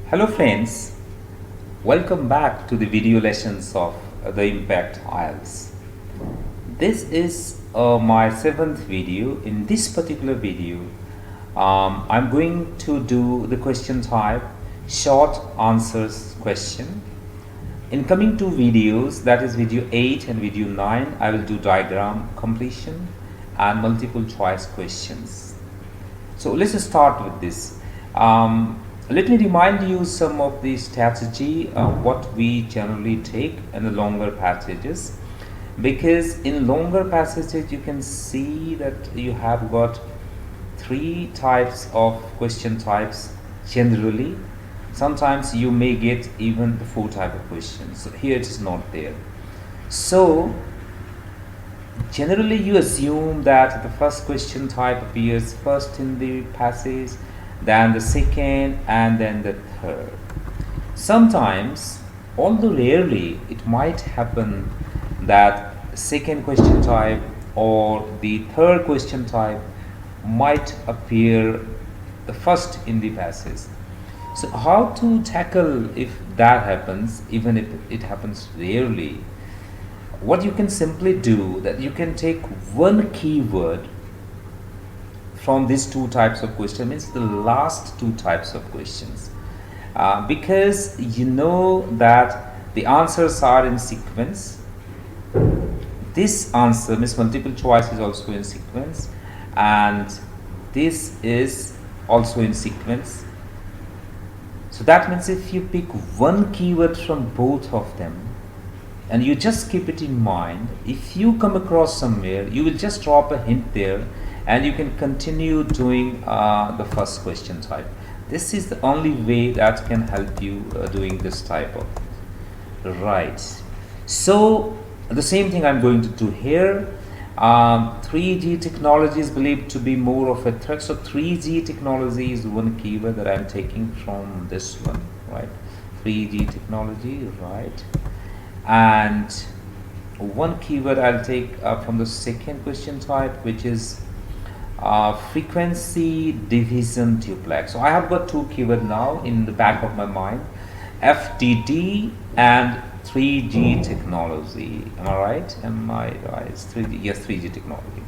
Hello friends, welcome back to the video lessons of the IMPACT IELTS. This is my 7th video. In this particular video, I'm going to do the question type short answers question. In coming two videos, that is video 8 and video 9, I will do diagram completion and multiple choice questions. So let's start with this. Let me remind you some of the strategy what we generally take in the longer passages, because in longer passages you can see that you have got 3 types of question types generally. Sometimes you may get even the 4 type of questions. So here it is not there. So generally you assume that the first question type appears first in the passage, then the second, and then the third. Sometimes, although rarely, it might happen that second question type or the third question type might appear the first in the passage. So how to tackle if that happens, even if it happens rarely? What you can simply do, that you can take one keyword from these 2 types of questions, means the last 2 types of questions, because you know that the answers are in sequence. This answer means multiple choice is also in sequence, and this is also in sequence. So that means if you pick one keyword from both of them and you just keep it in mind, if you come across somewhere, you will just drop a hint there and you can continue doing the first question type. This is the only way that can help you doing this type of right. So the same thing I'm going to do here. 3G technology is believed to be more of a threat. So 3G technology is one keyword that I'm taking from this one, right? 3G technology, right? And one keyword I'll take from the second question type, which is frequency division duplex. So I have got 2 keywords now in the back of my mind: FDD and 3G technology. Am I right? Am I right? It's 3G. Yes, 3G technology.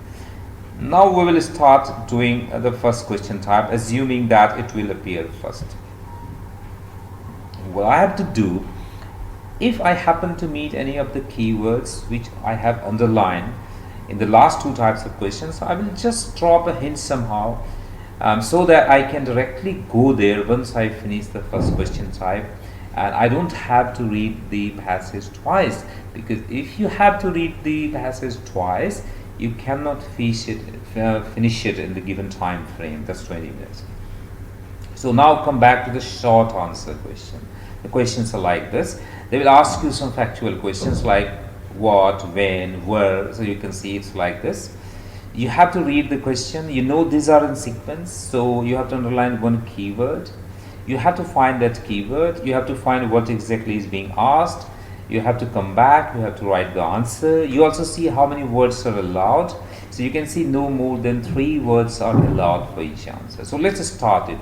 Now we will start doing the first question type, assuming that it will appear first. What I have to do, if I happen to meet any of the keywords which I have underlined in the last 2 types of questions, I will just drop a hint somehow, so that I can directly go there once I finish the first question type, and I don't have to read the passage twice, because if you have to read the passage twice, you cannot finish it in the given time frame. That's 20 minutes. So now come back to the short answer question. The questions are like this. They will ask you some factual questions like what, when, where. So you can see it's like this. You have to read the question. You know these are in sequence, so you have to underline one keyword. You have to find that keyword. You have to find what exactly is being asked. You have to come back. You have to write the answer. You also see how many words are allowed. So you can see no more than 3 words are allowed for each answer. So let's start it.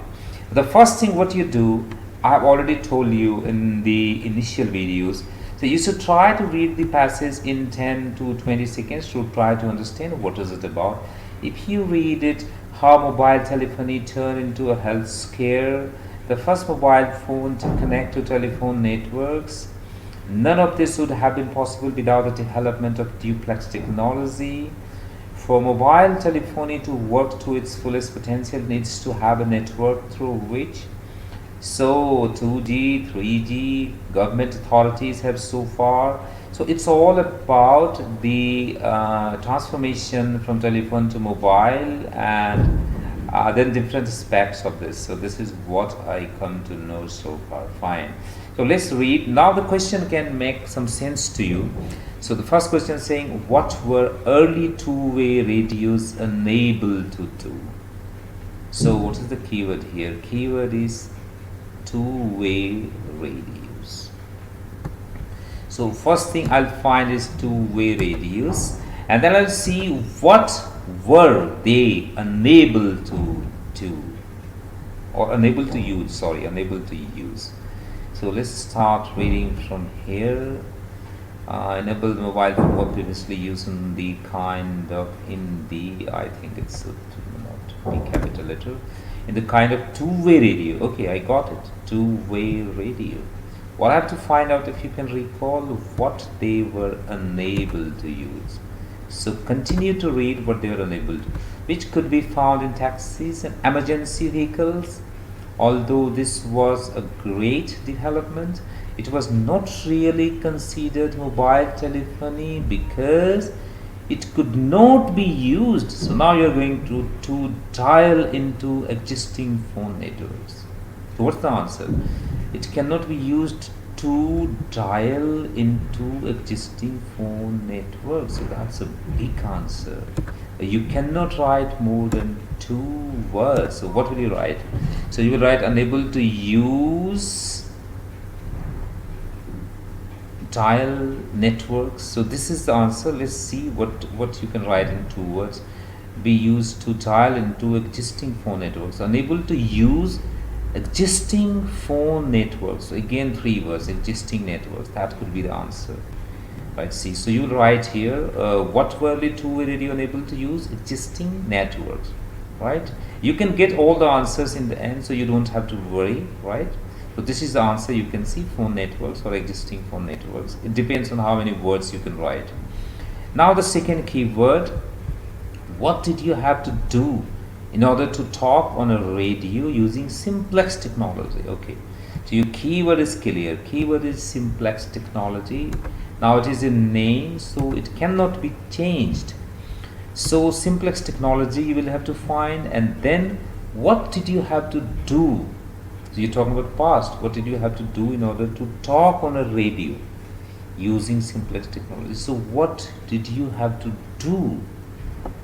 The first thing what you do, I have already told you in the initial videos. So you should try to read the passage in 10 to 20 seconds to try to understand what is it about. If you read it, how mobile telephony turned into a health scare, the first mobile phone to connect to telephone networks, none of this would have been possible without the development of duplex technology. For mobile telephony to work to its fullest potential, it needs to have a network through which, so 2G, 3G, government authorities have so far. So it's all about the transformation from telephone to mobile, and then different aspects of this. So this is what I come to know so far. Fine. So let's read. Now the question can make some sense to you. So the first question is saying, what were early 2-way radios unable to do? So what is the keyword here? Keyword is 2-way radios. So first thing I'll find is 2-way radios, and then I'll see what were they unable to do. or unable to use, sorry, unable to use. So let's start reading from here. Enable the mobile phone was previously used in the kind of, in the, I think it's not be capital letter, in the kind of two-way radio. Okay, I got it, two-way radio. Well, I have to find out if you can recall what they were unable to use. So continue to read what they were unable to, which could be found in taxis and emergency vehicles. Although this was a great development, it was not really considered mobile telephony because it could not be used. So now you're going to dial into existing phone networks. So what's the answer? It cannot be used to dial into existing phone networks. So that's a big answer. You cannot write more than two words. So what will you write? So you will write unable to use dial networks. So this is the answer. Let's see what you can write in two words. Be used to dial into existing phone networks. Unable to use existing phone networks. So again, three words, existing networks. That could be the answer. Right, see, so you will write here, what were the two-way radio unable to use? Existing networks, right? You can get all the answers in the end, so you don't have to worry, right? So this is the answer. You can see phone networks or existing phone networks. It depends on how many words you can write. Now the second keyword, what did you have to do in order to talk on a radio using simplex technology? Okay, so your keyword is clear. Keyword is simplex technology. Now it is a name, so it cannot be changed. So simplex technology you will have to find, and then what did you have to do? So you're talking about past. What did you have to do in order to talk on a radio using simplex technology? So what did you have to do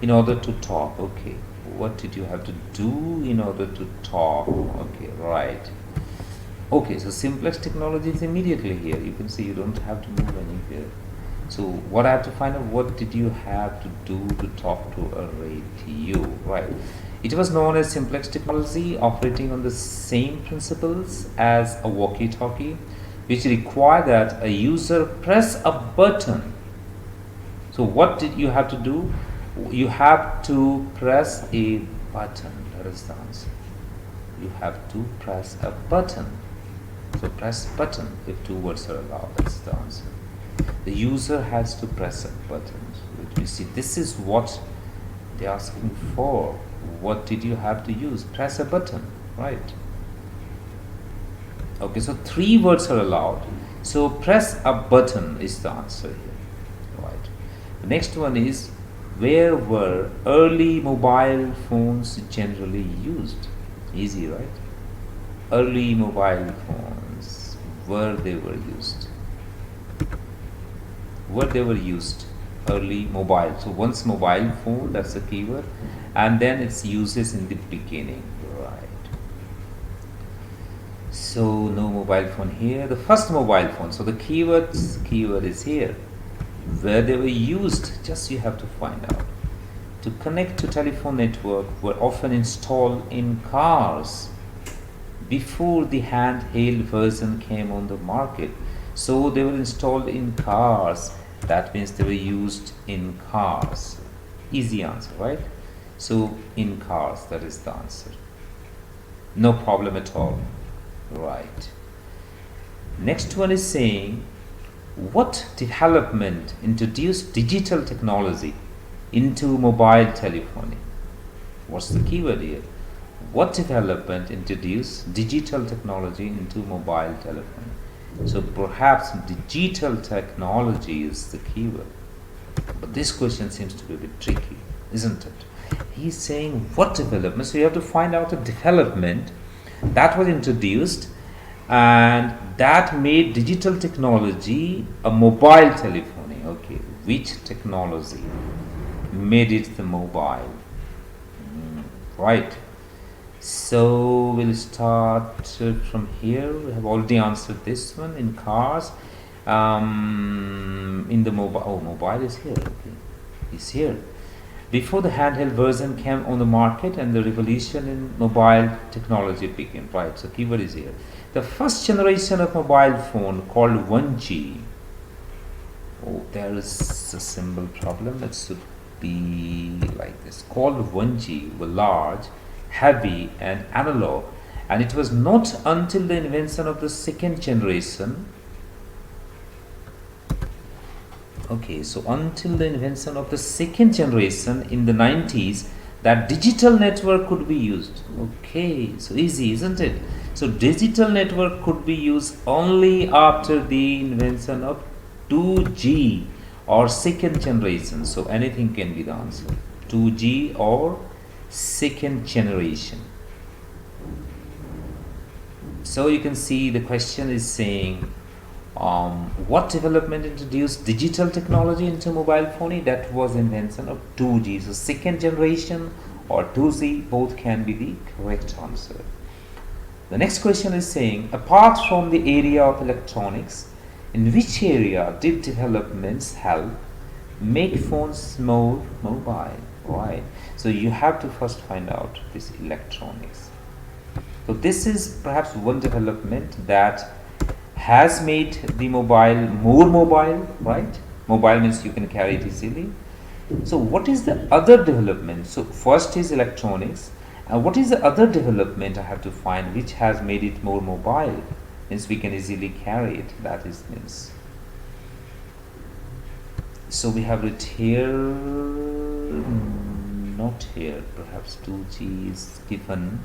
in order to talk? Okay, what did you have to do in order to talk? Okay, right. Okay, so simplex technology is immediately here. You can see you don't have to move anywhere. So what I have to find out, what did you have to do to talk to a radio? Right. It was known as simplex technology, operating on the same principles as a walkie-talkie, which require that a user press a button. So what did you have to do? You have to press a button. That is the answer. You have to press a button. So press button if two words are allowed. That's the answer. The user has to press a button. So let me see. This is what they're asking for. What did you have to use? Press a button, right? Okay, so three words are allowed. So press a button is the answer here, right? The next one is, where were early mobile phones generally used? Easy, right? Early mobile phones, where they were used. Where they were used, early mobile. So once mobile phone, that's the keyword, and then its uses in the beginning, right? So no mobile phone here. The first mobile phone. So the keyword is here. Where they were used, just you have to find out. To connect to telephone network were often installed in cars before the handheld version came on the market. So they were installed in cars. That means they were used in cars. Easy answer, right? So in cars, that is the answer. No problem at all. Right. Next one is saying, what development introduced digital technology into mobile telephony? What's the keyword here? What development introduced digital technology into mobile telephony? So perhaps digital technology is the keyword. But this question seems to be a bit tricky, isn't it? He's saying what development? So you have to find out a development that was introduced and that made digital technology a mobile telephony. Okay, which technology made it the mobile? Right. So we'll start from here. We have already answered this one in cars. In the mobile, oh, mobile is here. Okay, it's here. before the handheld version came on the market and the revolution in mobile technology began, right? So keyword is here. The first generation of mobile phone called 1G. Oh, there is a symbol problem. It should be like this. Called 1G were large, heavy and analog, and it was not until the invention of the second generation. Okay, so until the invention of the second generation in the 90s that digital network could be used. Okay, so easy, isn't it? So digital network could be used only after the invention of 2G or second generation. So anything can be the answer. 2G or second generation. So you can see the question is saying what development introduced digital technology into mobile phone? That was invention of 2G. So second generation or 2G, both can be the correct answer. The next question is saying, apart from the area of electronics, in which area did developments help make phones more mobile? Right. So you have to first find out this electronics. So this is perhaps one development that has made the mobile more mobile, right? Mobile means you can carry it easily. So what is the other development? So first is electronics, and what is the other development I have to find which has made it more mobile? Means we can easily carry it. That is means. So we have it here, not here. Perhaps 2G is given.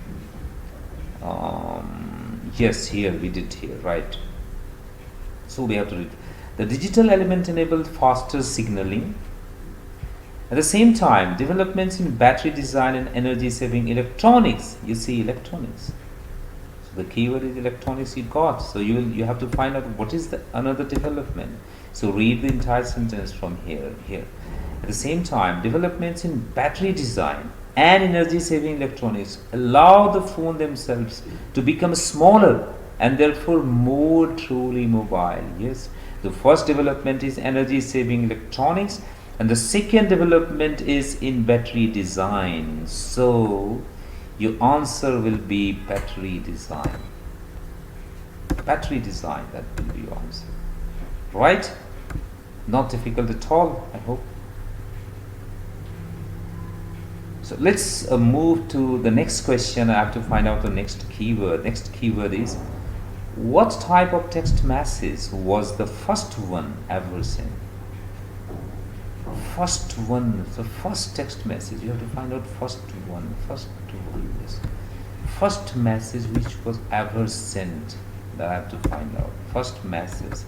Yes, here we did here, right? So we have to read. The digital element enabled faster signaling. At the same time, developments in battery design and energy saving electronics. You see electronics. So the keyword is electronics you got. So you have to find out what is the another development. So read the entire sentence from here. At the same time, developments in battery design and energy saving electronics allow the phone themselves to become smaller and therefore more truly mobile. Yes, the first development is energy saving electronics and the second development is in battery design. So your answer will be battery design. Battery design, that will be your answer. Right? Not difficult at all, I hope. So let's move to the next question. I have to find out the next keyword. Next keyword is, what type of text message was the first one ever sent? First one, the first text message. You have to find out first one. Yes. First message which was ever sent. That I have to find out. First message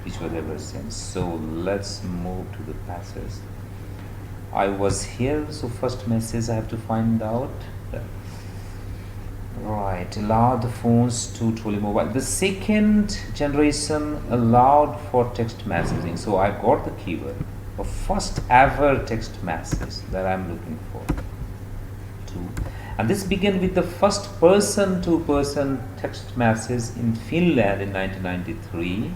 which was ever sent. So let's move to the passage. I was here, so first message I have to find out. Right, allowed the phones to truly mobile. The second generation allowed for text messaging. So I got the keyword of first ever text message that I'm looking for. And this began with the first person to person text message in Finland in 1993.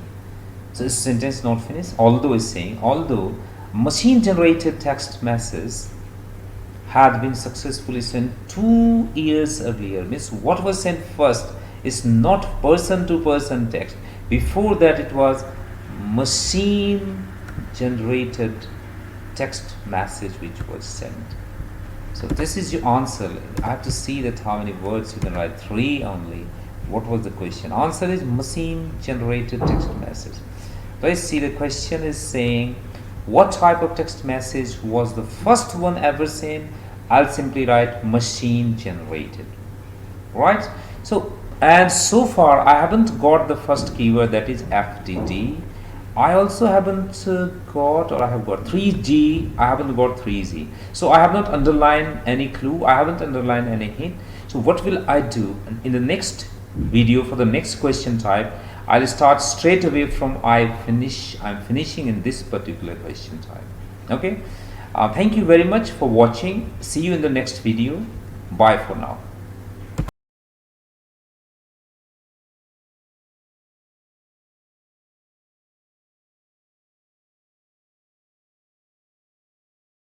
So this sentence not finished. Although is saying, although machine generated text messages had been successfully sent 2 years earlier. Means what was sent first is not person to person text. Before that it was machine generated text message which was sent. So this is your answer. I have to see that how many words you can write. 3 only. What was the question? Answer is machine generated text message. Let's see, the question is saying, what type of text message was the first one ever sent? I'll simply write machine generated. Right? So, and so far I haven't got the first keyword, that is FDD. I also haven't got, or I have got 3G. I haven't got 3G. So I have not underlined any clue. I haven't underlined any hint. So what will I do in the next video for the next question type? I'll start straight away from I'm finishing in this particular question type. Okay. Thank you very much for watching. See you in the next video. Bye for now.